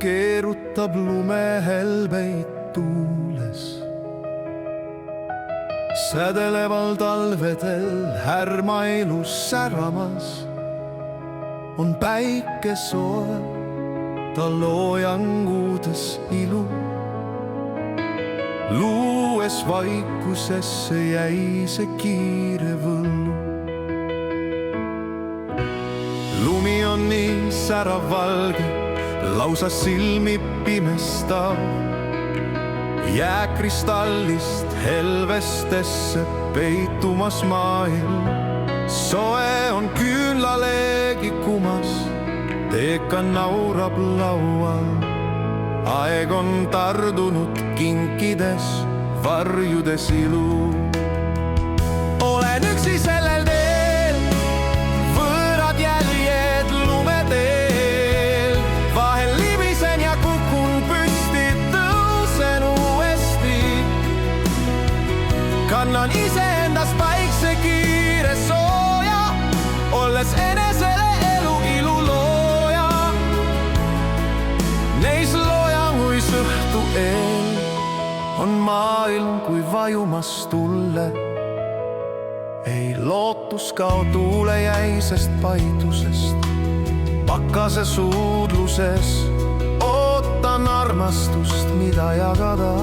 keerutab lumehelbeid tuules. Sädeleval talvedel härmailus säramas on päike soe, ta loojangudes ilu. Luues vaikusesse jäi see kiire võllu. Lumi on nii säravalge, lausa silmi pimestav. Jääkristallist helvestesse peitumas maailm. Soe on küünlaleegi kumas, teeka naurab laual. Aeg on tardunud kinkides, varjudes ilu. Olen üksi sellel teel, võõrad jäljed lumeteel. Vahel libisen ja kukun püsti, tõusen uuesti. Kannan iseendast paikse kiire sooja, olles enesele elu ilu looja. Neis loojanguis õhtu eel on maailm kui vajumas tulle. Ei lootus kao tuulejäisest paidusest. Pakase suudluses ootan armastust, mida jagada.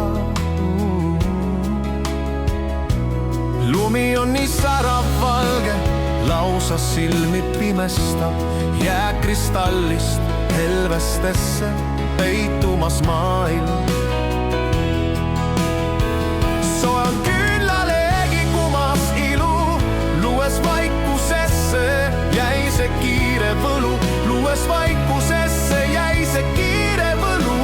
Lumi on nii säravalge, lausa silmi pimestab. Jääkristallist helvestesse peitumas maailm. Soe on küünlaleegi kumas ilu. Luues vaikusesse jäi see kiire võlu. Luues vaikusesse jäi see kiire võlu.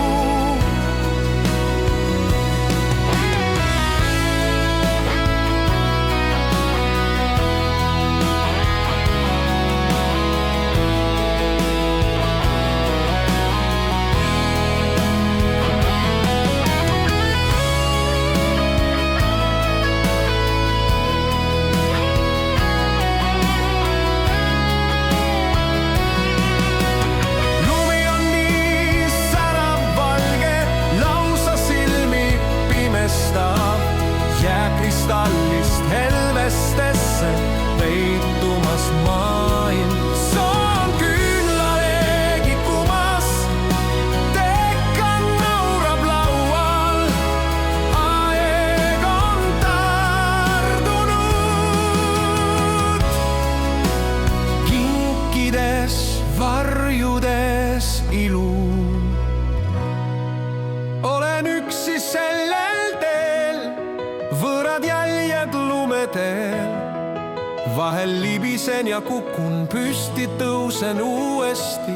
Jääkristallist helvestesse peitumas maailm. Soo on küünlaleegi kumas, teeka naurab laual. Aeg on tardunud kinkides, varjudes ilu. Olen üksi sellel teel, võõrad jäljed lumeteel. Vahel libisen ja kukun püsti, tõusen uuesti.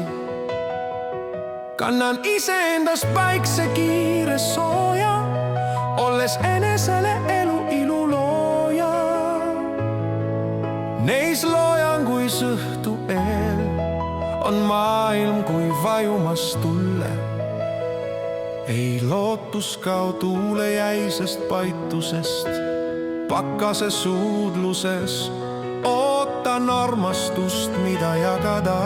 Kannan iseendas päikse kiire sooja, olles enesele elu ilu looja. Neis loojanguis õhtu eel on maailm kui vajumas tulle. Ei lootus kao tuulejäisest paitusest. Pakase suudluses ootan armastust, mida jagada.